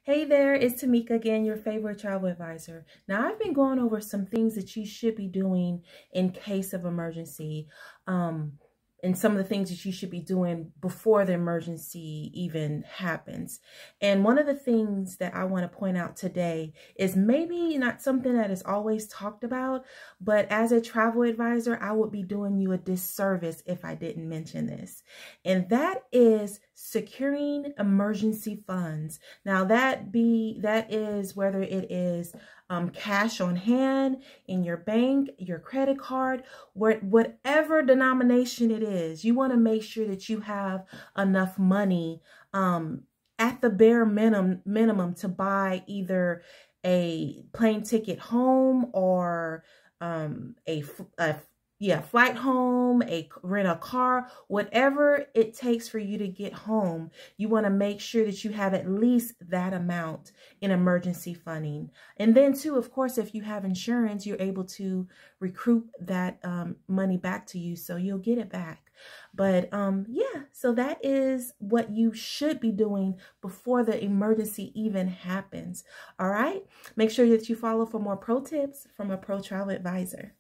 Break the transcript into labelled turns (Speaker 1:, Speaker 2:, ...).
Speaker 1: Hey there, it's Tamika again, your favorite travel advisor. Now, I've been going over some things that you should be doing in case of emergency, and some of the things that you should be doing before the emergency even happens. And one of the things that I want to point out today is maybe not something that is always talked about, but as a travel advisor, I would be doing you a disservice if I didn't mention this. And that is securing emergency funds. Now that is whether it is cash on hand in your bank, your credit card, whatever denomination it is, you want to make sure that you have enough money at the bare minimum to buy either a plane ticket home or a flight home, rent a car, whatever it takes for you to get home. You want to make sure that you have at least that amount in emergency funding. And then too, of course, if you have insurance, you're able to recoup that money back to you, so you'll get it back. But yeah, so that is what you should be doing before the emergency even happens. All right, make sure that you follow for more pro tips from a pro travel advisor.